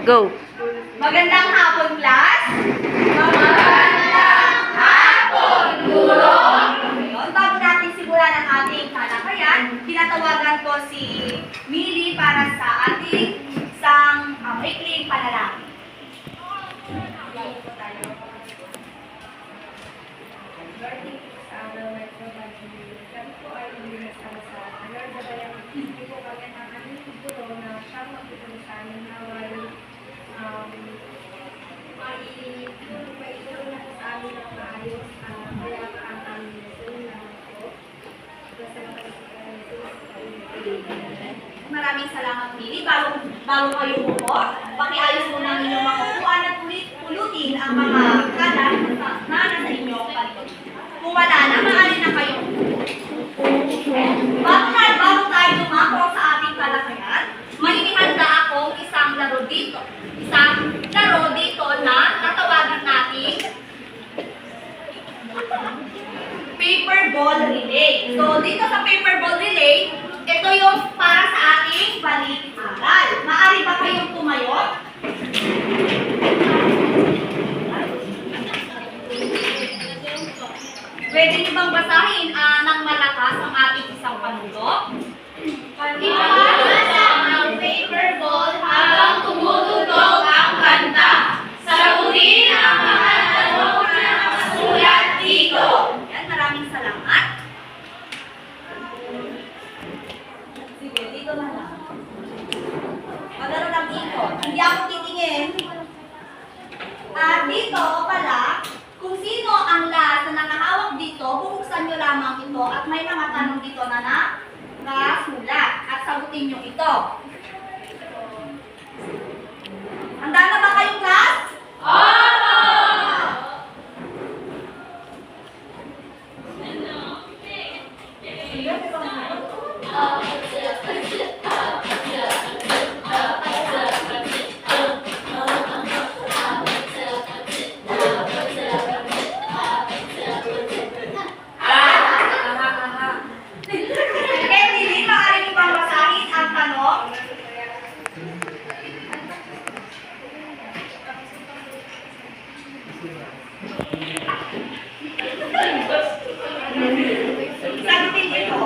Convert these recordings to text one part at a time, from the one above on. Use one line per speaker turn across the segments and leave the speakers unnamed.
Go!
Magandang hapon, class! Magandang hapon, guro! Ngayon, bago natin simulan ang ating talakayan, tinatawagan ko si Millie para sa ating isang maikling panalangin.
Lord, thank you sa araw na ito, kami po ay umilasal sa Lord, gabayang hindi po kami ang aming siguro na siyang magtutulong sa amin na maitulong na po sa amin ng maayos, kaya ang aming nasunod na po.
Maraming salamat, Millie. Bago kayo po, pakiayos mo ng inyong mga upuan at pulutin ang mga kalat na nasa inyong paligid. Kung wala na, maaari na kayo. Bago tayo dumako sa ating talakayan, may ihanda akong isang laro dito. Isang laro dito na tatawagan natin paper ball relay. So, dito sa paper ball relay, ito yung para sa ating balik-aral. Maaari ba kayong tumayo? Pwede niyo bang basahin ng malakas ang ating isang panulo? Ipasa ang paper ball habang tumutugtog ang kanta. Sagutin ang mga tanong na nakasulat dito. Yan, maraming salamat. Sige, dito na lang. Magano lang ikot. Hindi ako titingin. At dito pala, kung sino ang last na nakahawak dito, bubuksan nyo lamang ito at may mga tanong dito na nakasulat at sagutin nyo ito. Handa na ba kayong class? Oo! Sagutin ito.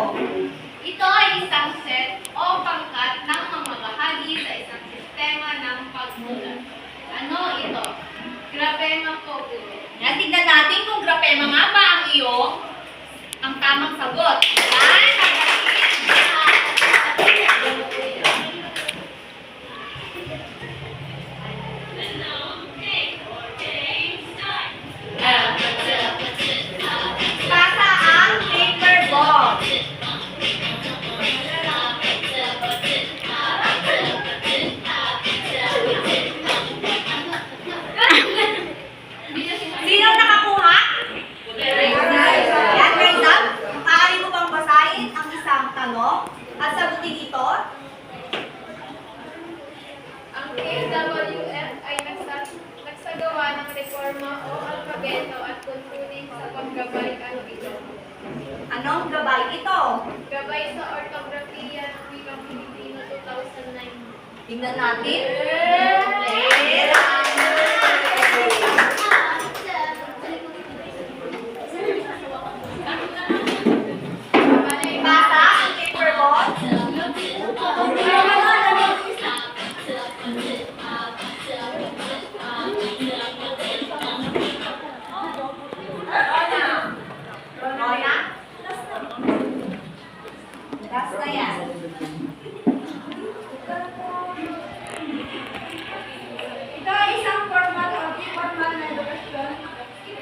Ito ay isang set o pangkat ng mga bahagi sa isang sistema ng pagmulat. Ano ito? Grapema po, guro.
Yan, tignan natin kung grapema nga ba ang tamang sagot. Yan, pasa ang paper ball. Sino nakakuha? Yan, guys, maaari mo bang basahin ang isang tanong at sagutin ito?
Ang KWF ay nagsagawa ng reforma o alfabeto at tuntunin sa paggabay. Ano ito?
Anong gabay ito?
Gabay sa ortografiya ng wikang Pilipino 2009.
Tingnan natin. Pasa ang paper ball. Rona? Last na yan.
Ito ay isang formal o informal na edukasyon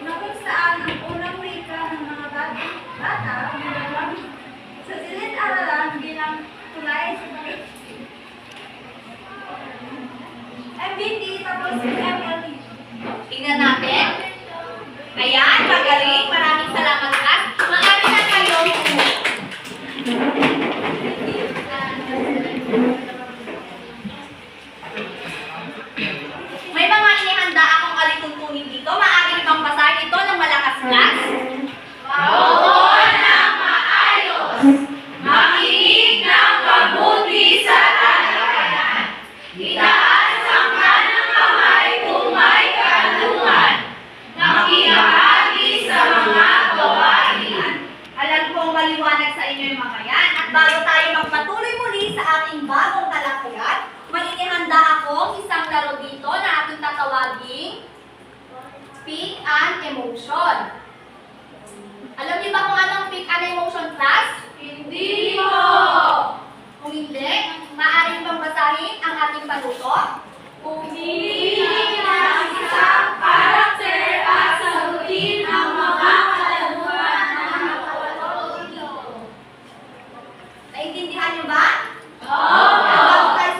na kung saan ang unang wika ng mga bata ginagawa sa silid-aralan bilang tulay sa MBT tapos MLT.
Tingnan natin. Ayan, magaling. Maraming salamat, class. Maaari na kayo. May mga inihanda akong alituntunin dito. Maaari bang basahin ito ng malakas, class? Oo, ng maayos. Makinig ng mabuti sa talakayan. Itaas ang kanan akong isang laro dito na ating tatawaging Pick an Emotion. Alam niyo ba kung anong Pick an Emotion, class?
Hindi po!
Kung hindi, maaari bang basahin ang ating panuto?
Pumili ng isang karakter at sagutin ang mga katanungan na nakapaloob dito.
Naintindihan niyo ba?
Oo!
Bago tayo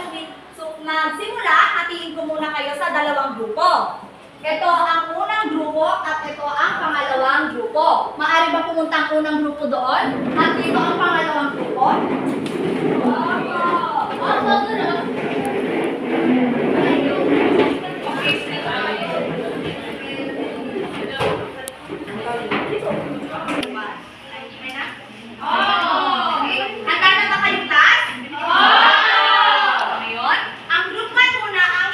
magsimula, hatiin ko muna kayo sa dalawang grupo. Ito ang unang grupo at ito ang pangalawang grupo. Maaari ba pumunta ang unang grupo doon? At dito ang pangalawang grupo? Okay. Handa na ba kayo, class? Ngayon, ang group 1 muna ang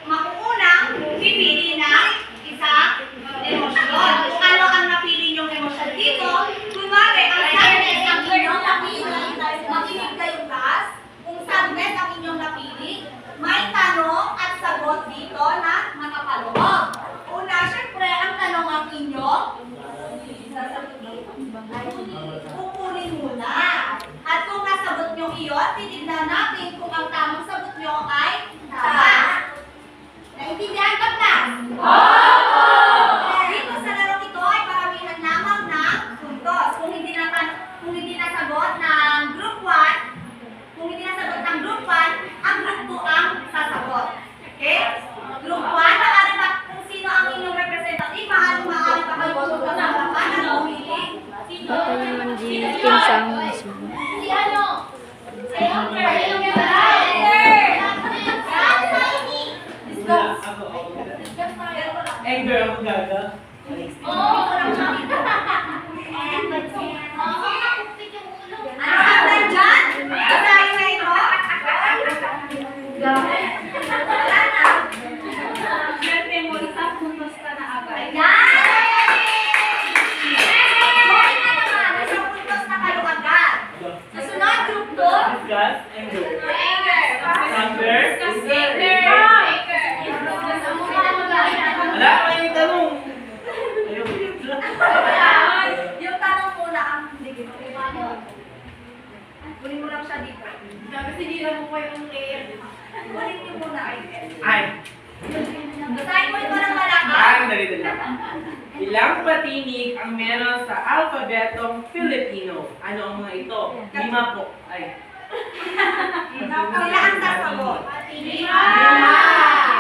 mauunang pipili ng isang emosyon. Kung ano ang napili niyong emosyon dito, kunwari, ang sadness ang inyong napili, makinig kayo, class. Kung sadness ang inyong napili, may tanong at sagot dito na makapaloob. Una, syempre, ang tanong ang inyong kukunin muna. At kung nasagot nyo iyon, titignan natin kung ang tamang sagot nyo ay tama. Naintindihan ba, class? Dito sa larong ito ay paramihan lamang ng puntos. Kung hindi nasagot ng group 1, kung hindi nasagot ng group 1, ang group 2 ang sasagot. Okay? Group 1, maaari ba kung sino ang inyong representative, maaari pa kayo pumunta sa harapan at pumili.
Baka naman ginitin sa mismo.
Si ano?
Anger ako gaga.
Ano ba dyan? Basahin na ito? Wala na.
Swerte mo, isang puntos ka na agad.
Ayan! Okay na naman. Isang puntos na kayo agad. Sa sunod, group 2.
Discuss, anger. Anger? Wala pa yung tanong.
Yung tanong muna ang digit. Kunin mo lang siya dito.
Kasi hindi lang mo yung air.
Kunin niyo muna.
Ay,
Basahin mo ito ng malakas.
dali. Ilang patinig ang meron sa alfabetong Filipino? Ano ang mga ito? 5 po. Ay.
Sila ang sasagot.
Lima!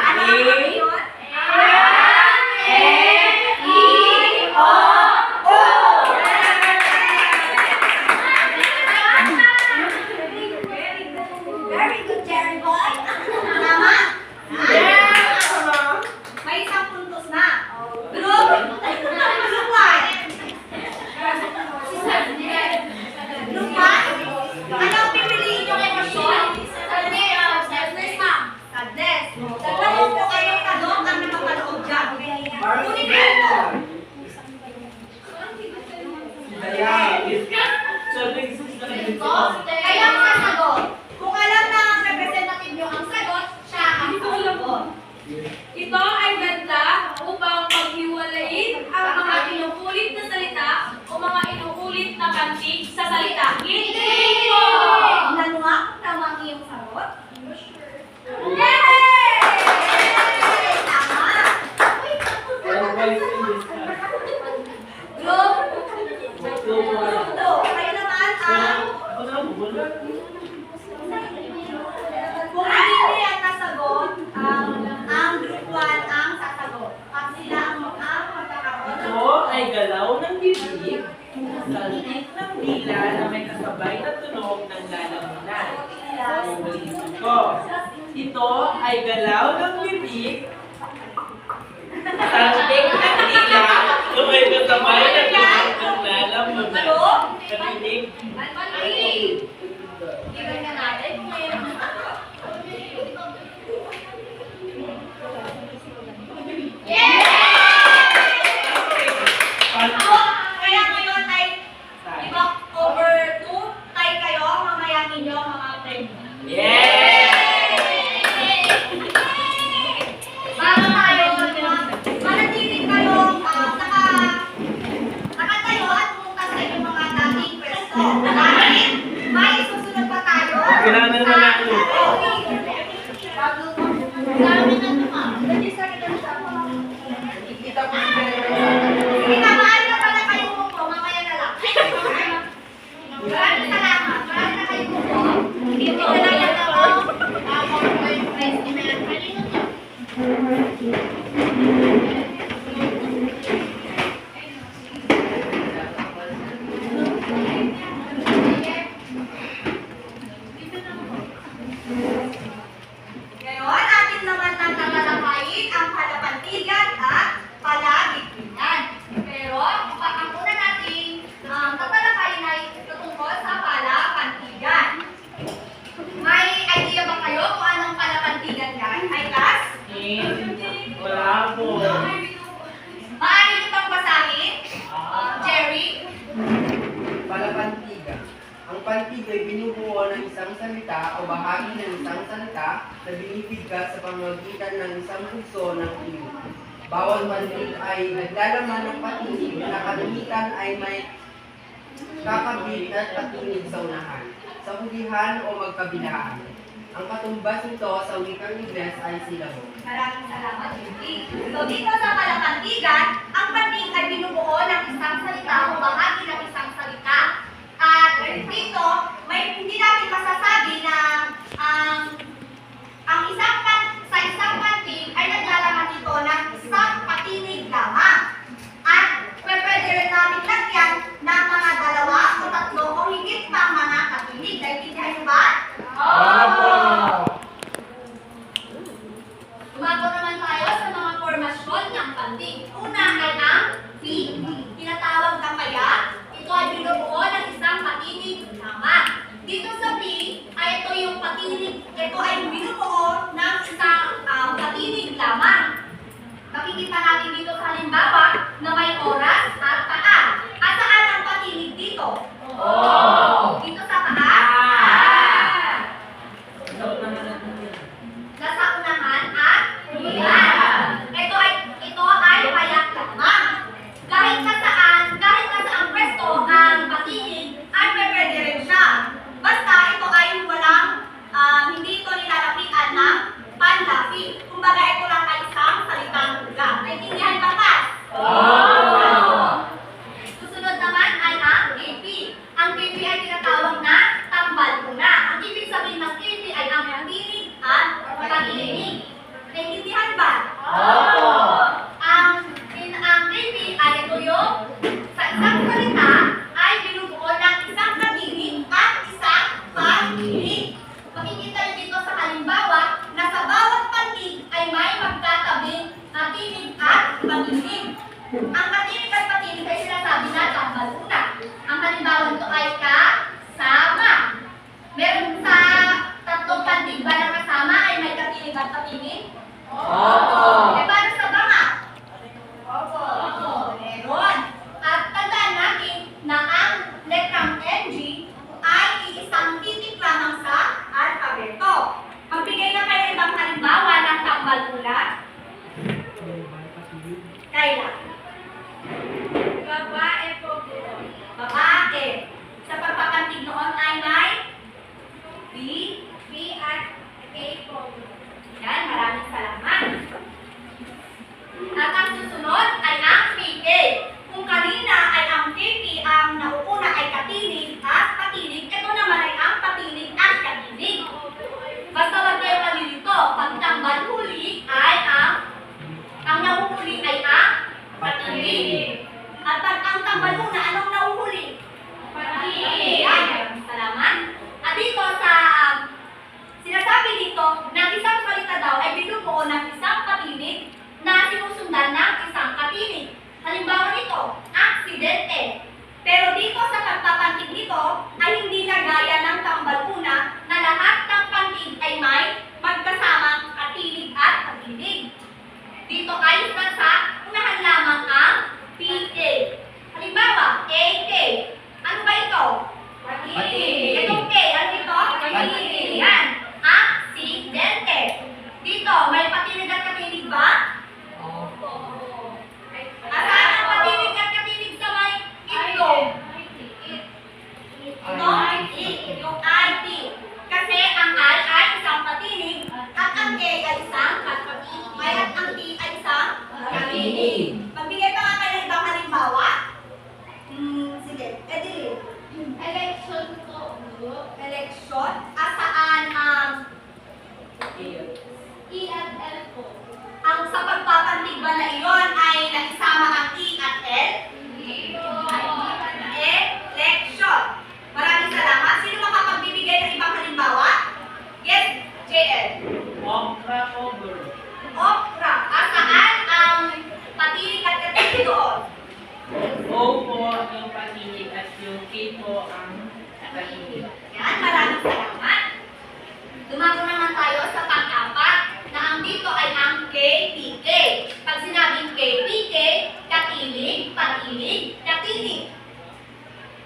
Ano ang mga yun? Very good, Jerry boy. Tama? May isang puntos na. Group 1. Group 1. Ano ang pipiliin yung emosyon? Sadness, ma'am. Sadness. Tanong po kayong tanong ang nakapaloob dyan. Kunin mo ito. Kayo ang sasagot. Kung alam na ang representative nyo ang sagot, siya ang sasagot.
Ito ay ganda upang paghiwalayin ang mga inuulit na salita o mga inuulit na pantig sa salita. Hindi po!
Ano nga kung tama ang iyong sagot? Yay! Tama! Group 2. Kayo naman ang kung hindi ang nasagot, ang group 1 ang sasagot. At sila ang magkakaroon ng
Ito ay galaw ng bibig, saltik ng dila na may kasabay na tunog ng lalamunan. Uulitin ko. Ito ay galaw ng bibig, saltik ng dila na may kasabay na tunog ng lalamunan. Katinig.
Iwan na natin kung mayroon ang sagot. Kaya ngayon ay iba over 2, tie kayo, mamaya ninyo mga friend.
Yeah!
Ngayon, atin naman ang tatalakayin ang palapantigan at palagitbigan. Pero, ang una nating tatalakayin ay tungkol sa palapantigan. May idea ba kayo kung anong palapantigan yan? Ay, class?
Wala po.
Maaari niyo pang basahin? Jerry?
Palapantiga. Ang pantig ay binubuo ng isang salita o bahagi ng isang salita na binibigkas sa pamamagitan ng isang hugso ng tinig. Bawat pantig ay naglalaman ng patinig na kalimitan ay may kakabit at patinig sa unahan, sa hulihan o magkabilaan. Ang katumbas nito sa wikang Ingles ay silabo.
Maraming salamat, Judy. So, dito sa palapantigan, ang panig ay binubuo ng isang salita o bahagi ng isang salita. At dito, hindi natin masasabi na ang sa isang panig ay naglalaman ito ng isang patinig lamang. At pwede rin natin lagyan ng mga dalawa o tatlo o higit pang mga patinig. Naintindihan niyo ba? Tumago naman tayo sa mga formasyon ng pantig. Una ay ang P. Tinatawag na kaya, ito ay binubuo ng isang patinig lamang. Dito sa P, ay ito yung patinig, ito ay binubuo ng isang patinig lamang. Makikita natin dito sa halimbawa na may oras at paa. At saan ang patinig dito? Dito sa paa? Nasa unahan at hulihan. Ito ay payak lamang. Kahit na saang pwesto ang patinig, ay pwede rin siya. Basta ito ay hindi ito nilalapitan ng panlapi. Kumbaga ito lang ay isang salitang hula. Naintindihan ba, Kas? Susunod naman ay ang KP. Ang KP ay tinatawag na tambal muna. Ang ibig sabihin ng KP ay ang patinig at pakikinig. Naintindihan ba? Ang KP ay ito yung sa isang salita ay binubuo ng isang patinig at isang pakikinig. Makikita niyo dito sa halimbawa na sa bawat panig ay may magkatabing patinig at pakikinig. Ang patinig at pakikinig ay sinasabi na tambal una. Ang halimbawa nito ay kasama. Meron sa tatlong panig ba na kasama ay may katinig at pakikinig? Paano sa banga? Meron. At tandaan natin na ang letrang NG ay iisang titik lamang sa alfabeto. Magbigay na kayo ibang halimbawa ng tambal ulat. Kayla.
Babae po.
Babae. Sa pagpapantig noon ay may B.
B at A po.
Yan, maraming salamat. At ang susunod ay ang PP. Kung kanina ay ang PP ang nauuna ay katinig at patinig, ito naman ay ang patinig at katinig. Basta wag kayo malilito, pag tambal huli ay ang nahuhuli ay ang ba na iyon ay nakisama ang E at L? Election. Maraming salamat. Sino makapagbibigay ng ibang halimbawa? Yes, JL.
Okra over.
Okra. Saan ang patinig at katinig doon?
O po yung patinig at yung K po ang patinig.
Yan, maraming salamat. Dumako naman tayo sa pang-apat na ang dito ay ang KPK. Pag sinabing KPK, katinig, patinig, katinig.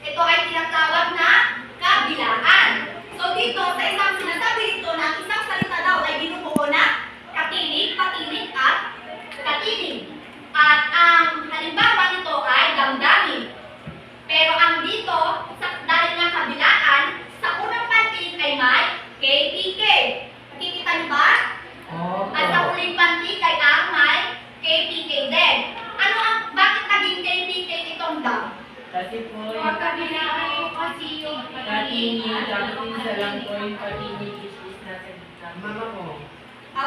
Ito ay tinatawag na kabilaan. So dito, sa isang sinasabi dito na ang isang salita daw ay binubuo na katinig, patinig, at katinig. At ang halimbawa nito ay damdamin. Pero ang dito, dahil nga kabilaan, sa unang pantig ay may KPK. Nakikita niyo ba? At sa huling pantig ay ang may KPK din. Bakit naging KPK itong dam?
Kasi po yung
Magkabilaan yung kasi yung
patinig, tapos isa lang po yung patinig is nasa gitna.
Mama ko,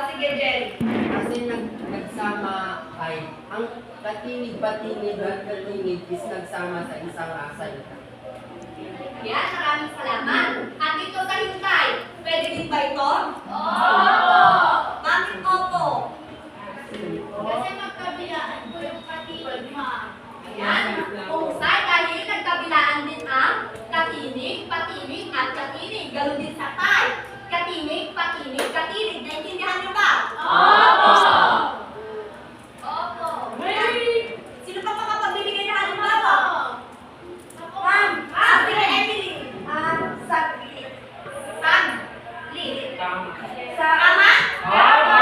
Sige, Jerry.
kasi nagsama ay, ang patinig at katinig is nagsama sa isang salita.
Yan, maraming salamat. At dito sa hintay, pwede din ba ito? Bakit opo?
Kasi magkabilaan ko yung katinig, ma.
Yan, husay dahil nagkabilaan din ang katinig, patinig, at katinig. Ganon din sa tay. Katinig, patinig, katinig. Naintindihan niyo ba? Opo. Sino pa makapagbibigay ng halimbawa? Ma'am. Sige, Emily. Saglit.
Tama.
Tama?
Tama.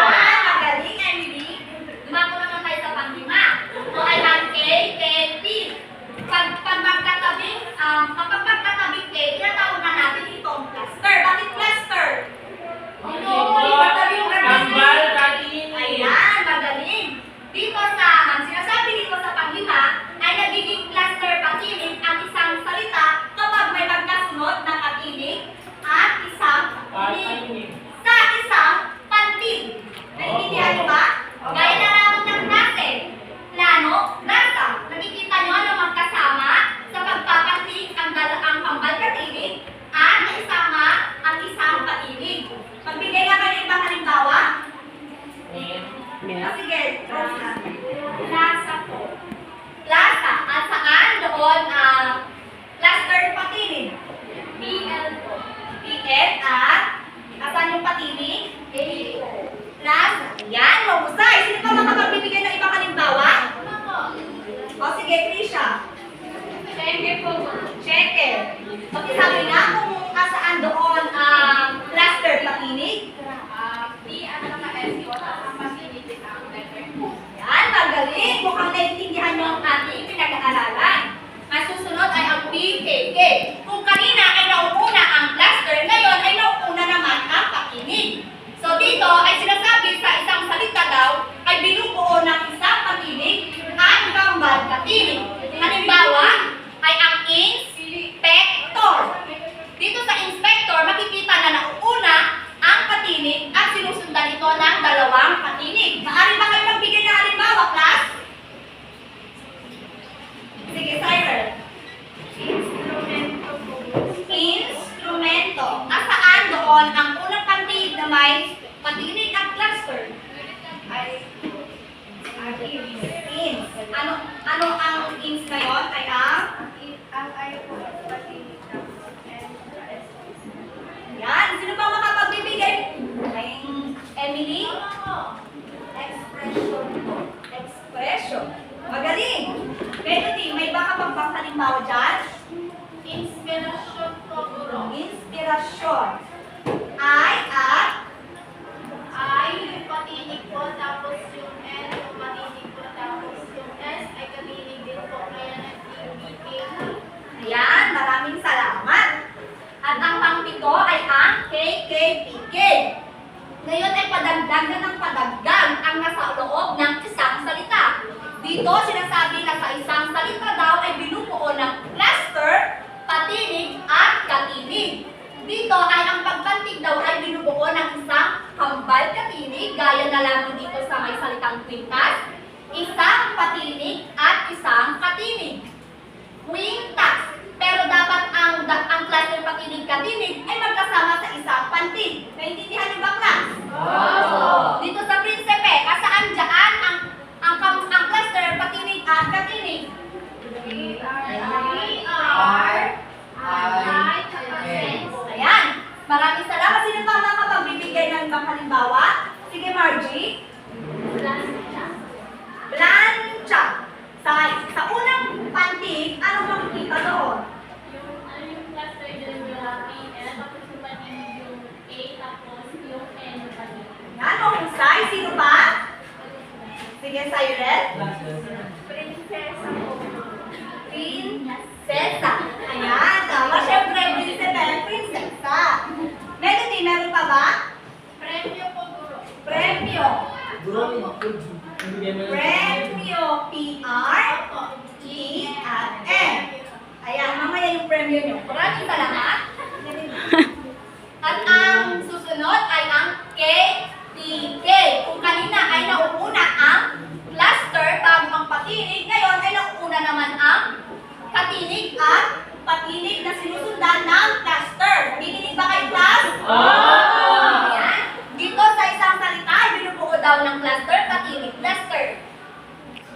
Magaling, Emily. Dumako naman tayo sa panglima. Ito ay ang KKP. Kapag magkatabing K, tinatawag na natin itong cluster. Bakit cluster?
Tambal, katinig.
Ayan, magaling. Dito sa, ang sinasabi dito sa panglima, ay nagiging cluster patinig ang isang salita kapag may magkasunod na patinig at isang patinig sa isang pantig. Naiintindihan niyo ba? Gaya na lamang ng klase, plano, rasa. Nakikita niyo na magkasama sa pagpapantig ang pambal katinig at naisama ang isang patinig. Magbigay nga kayo ng ibang halimbawa. Sige, Lasa po. Lasa. At saan doon ang cluster patinig? PL po. PL at asan yung patinig? Lasa. Yan, mahusay. Sino pa makapagbibigay ng ibang halimbawa? Sige, Trisha.
Siyempre po, ma.
Cheque. Sabi na kung asaan doon ang cluster patinig?
Di ano na S ko, tapos ang patinig din ang letter ko.
Yan, magaling. Mukhang naiintindihan nyo ang ating pinag-aaralan. Ang susunod ay ang PKK. Kung kanina ay nauuna ang cluster, ngayon ay nauuna naman ang patinig. So dito ay sinasabi sa isang salita daw ay binubuo ng isang patinig at kambal katinig. Halimbawa ay ang inspector. Dito sa inspector, makikita na nauuna ang patinig at sinusundan ito ng dalawang patinig. Maaari ba kayo magbigay ng halimbawa, class? Sige, Cyril. Instrumento. Asaan doon ang unang pantig na may patinig at cluster? Ins. Ano ang ins na yun? Ay
Ang I po, patinig tapos N sa S.
yan. Sino pa makapagbibigay? Ay, Emily? Expression po. Expression. Magaling. Melody, may baka pang halimbawa dyan?
Inspirasyon po, guro.
Inspirasyon. I at
I, yung patinig po, tapos yung N, yung patinig po, tapos yung S, ay katinig din po. Kaya nag-IBK.
ayan, maraming salamat. At ang pangpito ay ang KKPK. Ngayon ay padagdag ng padagdag ang nasa loob ng isang salita. Dito sinasabi na sa isang salita daw ay binubuo ng cluster, patinig, at katinig. Dito ay ang pagpantig daw ay binubuo ng isang kambal katinig, gaya na lamang dito sa may salitang kwintas, Isang patinig at isang katinig. Quintas. Pero dapat ang cluster patinig-katinig ay magkasama sa isang pantig. Naintindihan niyo ba, class? Dito sa Prinsipe, kasaan dyan ang cluster patinig at katinig? Ayan. Maraming salamat. Sino pa ang makapagbibigay ng ibang halimbawa? Sige, Margie. Plancha. Sa unang pantig, anong makikita doon?
Yung cluster dyan yung P, tapos yung patigid yung A, tapos yung N yung patigid.
Yan, mahusay. Sino pa? Sige, Cyril.
Prinsesa po.
Prinsesa. Ayan, tama. Siyempre, prinsesa. Melody, meron pa ba?
Premyo po, guro.
Premyo. Premyo. P-R, E, at M. Ayan, mamaya yung premyo nyo. Maraming salamat. At ang susunod ay ang KTK. Kung kanina ay nauuna ang cluster bago ang patinig, ngayon ay nauuna naman ang katinig at patinig na sinusundan ng cluster. Didinig ba kayo, class? Ayan. Dito sa isang salita ay binubuo daw ng cluster, patinig, cluster.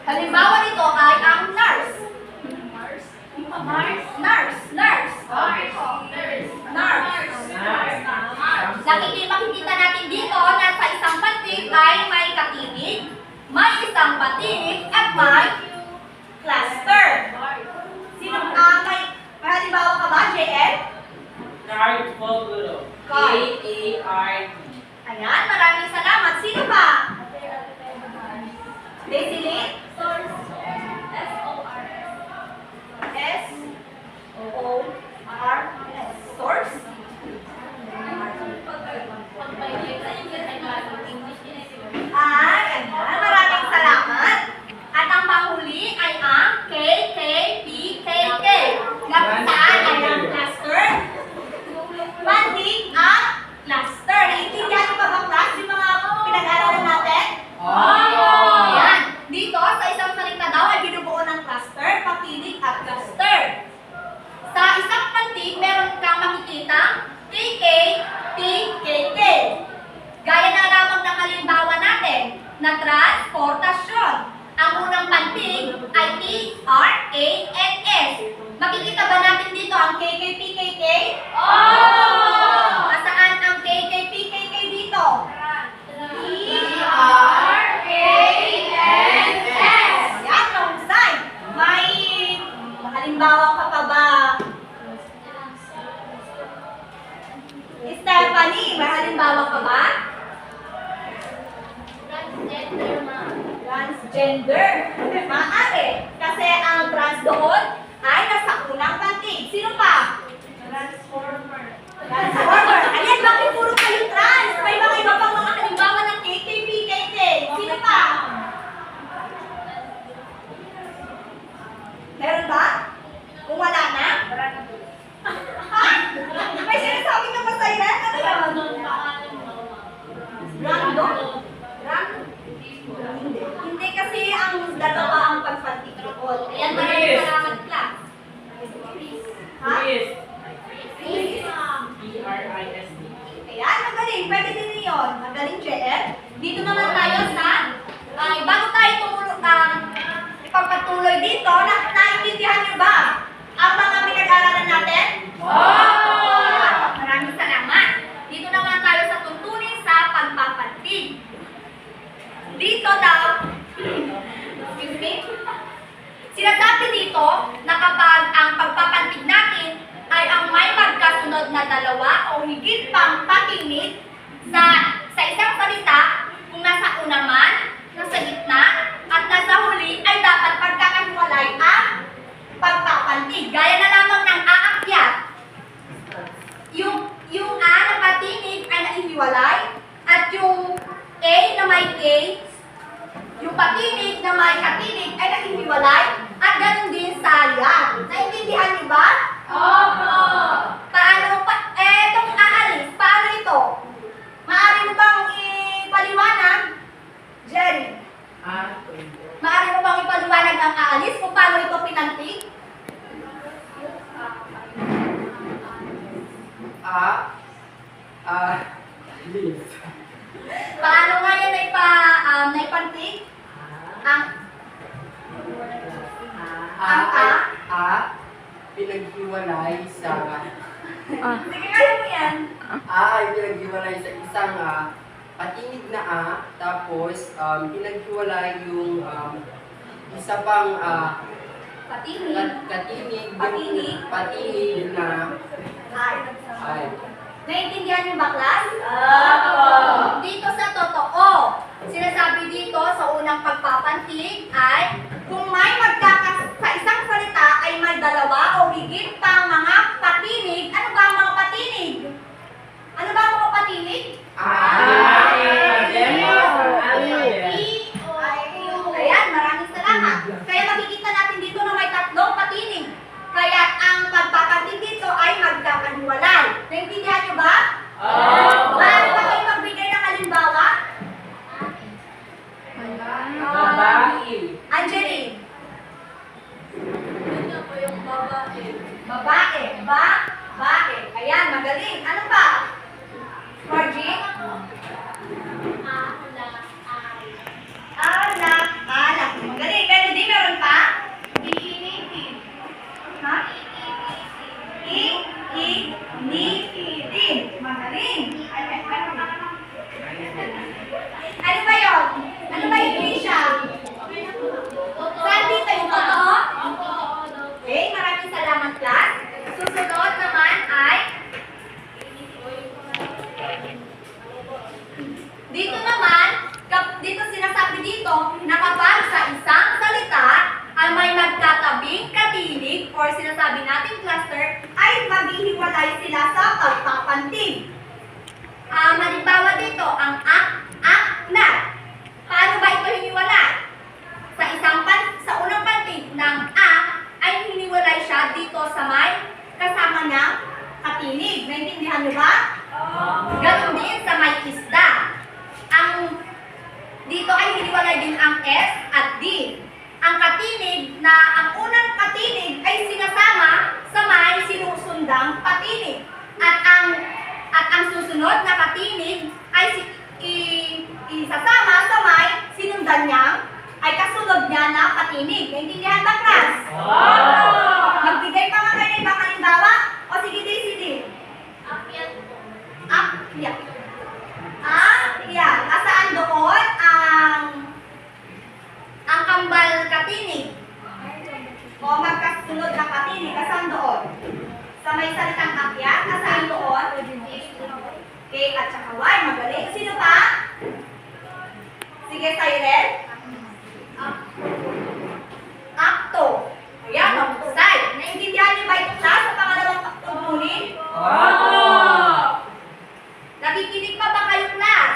Halimbawa nito ay ang nurse. Nurse. Makikita natin dito na sa isang pantig ay may katinig, may isang patinig, at may cluster. Sino may halimbawa ka ba, JL?
Card po, guro.
Card.
K-A-R-D.
Ayan, maraming salamat. Sino pa? Daisy Lynn? S-O-R-S. Source? Ayan. Maraming salamat. At ang panghuli ay ang KKPKK. Na kung saan ay ang cluster, pantig at cluster. Naiintindihan niyo pa ba, class, yung mga pinag-aralan natin? Ayan. Dito, sa isang salita daw ay binubuo ng cluster, patinig at cluster. Sa isang pantig, meron kang makikita KK, TKK. Gaya na lamang ng halimbawa natin na transportasyon. Ang unang pantig ay TRANS. Makikita ba natin dito ang KKPKK? Nasaan ang KKPKK dito? TRANS. Yan, mahusay. May halimbawa ka pa ba? Stephanie, may halimbawa ka ba? Transgender. Maaari. Kasi ang trans doon ay nasa unang pantig. Sino pa? Transformer. Ayan, bakit puro kayo trans? May mga iba pang mga halimbawa ng KKPKK. Sino pa? Meron ba? Kung wala na? Ha? May sinasabi ka ba sa ilan? Ano yun? Random? Hindi kasi ang dalawa ang pagpantig doon. Ayan, maraming salamat, class. Ha?
Chris.
Please.
P-R-I-S-D.
Ayan, magaling. Pwede din yun. Magaling, JL. Dito naman tayo sa, bago tayo ipagpatuloy dito, naintindihan niyo ba ang mga pinag-aralan natin? Maraming salamat. Dito naman tayo sa tuntunin sa pagpapantig. Dito daw, excuse me, sinasabi dito na kapag ang pagpapantig natin ay ang may magkasunod na dalawa o higit pang patinig sa isang salita, kung nasa una man, nasa gitna, at nasa huli ay dapat pagkakahiwalay ang pagpapantig. Gaya na lamang ng aakyat. Yung A na patinig ay naihiwalay at yung A na may A, yung patinig na may katinig ay naihiwalay at ganun din sa yan. Naintindihan niyo ba? Opo! Paano pa? Itong aalis, paano ito? Maaari mo bang ipaliwanag? Jerry? naintindihan ang aalis kung paano ito pinantig? Paano nga yan naipantig? Ang
Pinaghiwalay sa
sige, kaya mo yan.
ay pinaghiwalay sa isang patinig na tapos pinaghiwalay yung isa pang
Patinig.
katinig
Patinig.
patinig na ay
Naintindihan niyo ba, class? Dito sa totoo, sinasabi dito sa unang pagpapantig ay kung may sa isang salita ay may dalawa o higit pang mga patinig. Ano ba ang mga patinig? Ano ba ang mga patinig? Ayan, maraming salamat. Kaya makikita natin dito na may tatlong patinig. Kaya ang pagpapantig dito ay magkakahiwalay. Naintindihan niyo ba? Maaari ba kayo magbigay ng halimbawa? Angeline. Babae. Babae. Ayan, magaling. Ano pa? Margie? Alak. Magaling. Pero di meron pa? Ha? Initin. Magaling. Ano ba yun? Ano ba yung Trisha? Saan dito yung totoo? Okay, maraming salamat, class. Susunod naman ay dito naman, dito sinasabi dito na kapag sa isang salita ay may magkatabing katinig or sinasabi natin cluster, ay maghihiwalay sila sa pagpapantig. Halimbawa dito, ang na. Paano ba ito hiniwalay? Sa unang pantig ng ay hiniwalay siya dito sa may kasama niyang katinig. Naintindihan niyo ba? Ganun din sa may isda. Dito ay hiniwalay din ang S at D. Ang katinig ang unang katinig ay sinasama sa may sinusundang patinig. At ang susunod na katinig ay isasama sa may sinundan niyang ay kasunod niya na patinig. Naintindihan ba, class? Magbigay pa nga kayo ng ibang halimbawa? O sige, Daisy. Akyat. Asaan doon ang kambal katinig? O magkasunod na katinig, asaan doon? Sa may salitang akyat, asaan doon? K at saka Y, magaling. Sino pa? Sige, Siren. Akto. Ayan, mahusay. Naintindihan niyo ba ito, class, sa pangalawang tungkulin? Nakikinig pa ba kayo, class?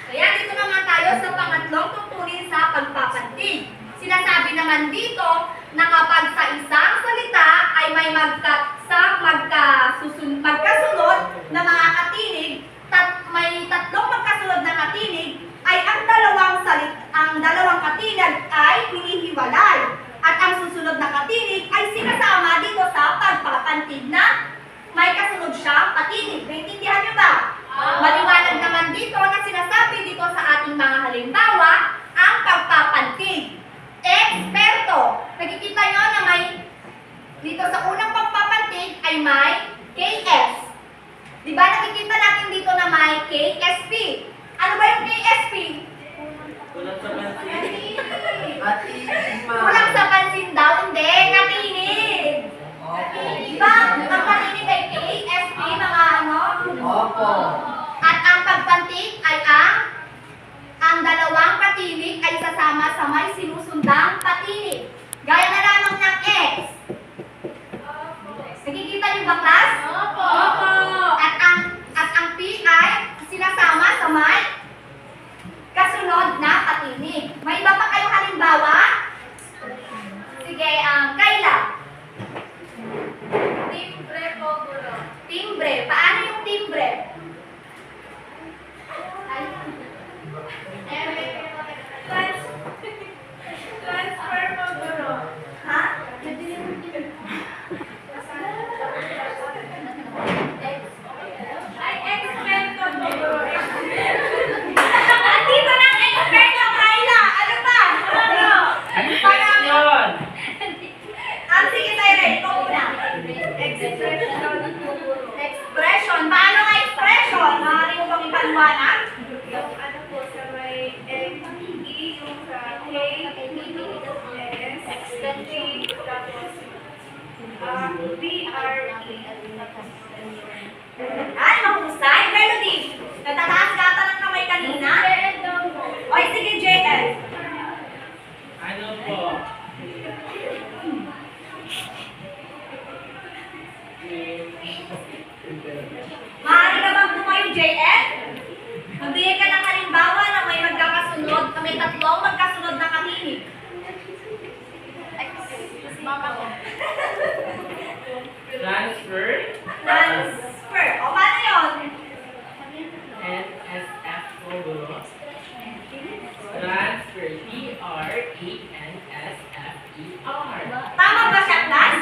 Kaya dito naman tayo sa pangatlong tungkulin sa pagpapantig. Sinasabi naman dito na kapag sa isang salita ay may magkasunod na mga katinig, may tatlong magkasunod na katinig, Ay, mahusay. Melody, natataas ka ata ng kamay kanina? Oy, sige, JL.
Ano po?
Maaari ka bang tumayo, JL? Magbigay ka ng halimbawa na may magkakasunod, na may tatlong magkasunod na katinig.
Transfer.
Transfer. O, paano yun?
NSF Ogulo. Transfer. TRANSFER.
Tama ba siya, class?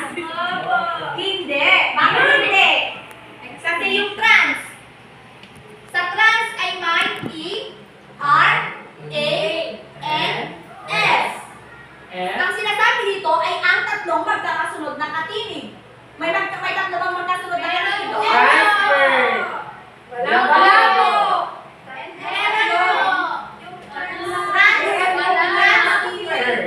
Hindi. Bakit hindi? Kasi yung trans. Sa trans ay may E, R, A, N, S. Ang sinasabi dito ay ang tatlong magkakasunod na katinig. May tatlo bang magkasunod na katinig doon?
Transfer.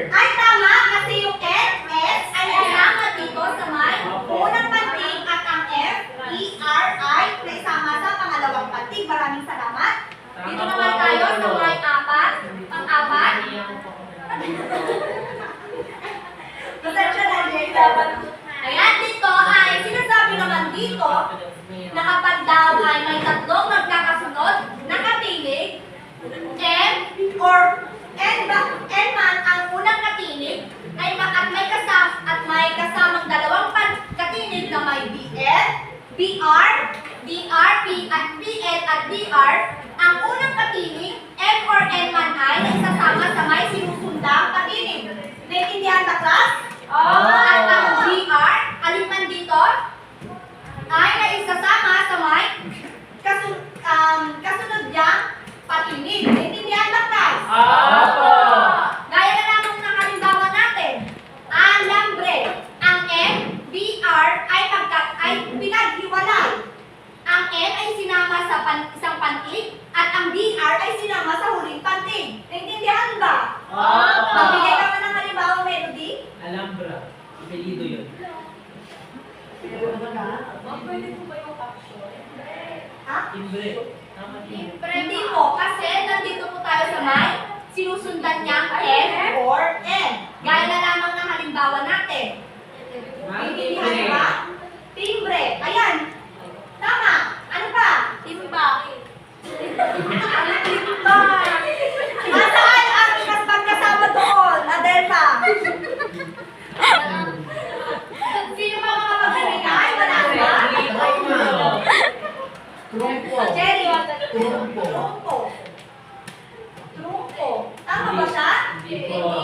Ay, tama, kasi yung N, S ay kasama dito sa may unang pantig at ang F, E, R, I na isama sa pangalawang pantig. Maraming salamat. Dito naman tayo sa may apat, pang-apat. Pasensya na, Jay. Ayan, dito ay sinasabi naman dito na kapag daw ay may tatlong magkakasunod na katinig, N or N man ang unang katinig ay at may kasamang dalawang katinig na may BL, BR, DRP at PL at DR. Ang unang katinig, N or N man ay nagsasama sa may sinusundang katinig. Naintindihan ba, class? At ang DR, alin man dito, ay naisasama sa may kasunod niyang patinig. Naintindihan ba, class? Gaya na lamang ng halimbawa natin. Alambre. Ang N, BR ay pinaghiwalay. Ang N ay sinama sa isang pantig at ang DR ay sinama sa huling pantig. Naintindihan ba? Magbigay ka man ng halimbawa, Melody.
Alhambra. Apelido yun.
Ha?
Timbre. Tama timbre.
Hindi po, kasi nandito po tayo sa may sinusundan niyang N or N. Gaya na lamang ng halimbawa natin. Naintindihan ba? Timbre. Ayan. Tama. Ano pa? Timba. Timba. Nasaan ang pagkasama doon, Adelma? Sino ba mga magbibigay? Wala ba? Jerry. Trumpo. Trumpo. Tama ba siya?
Hindi po.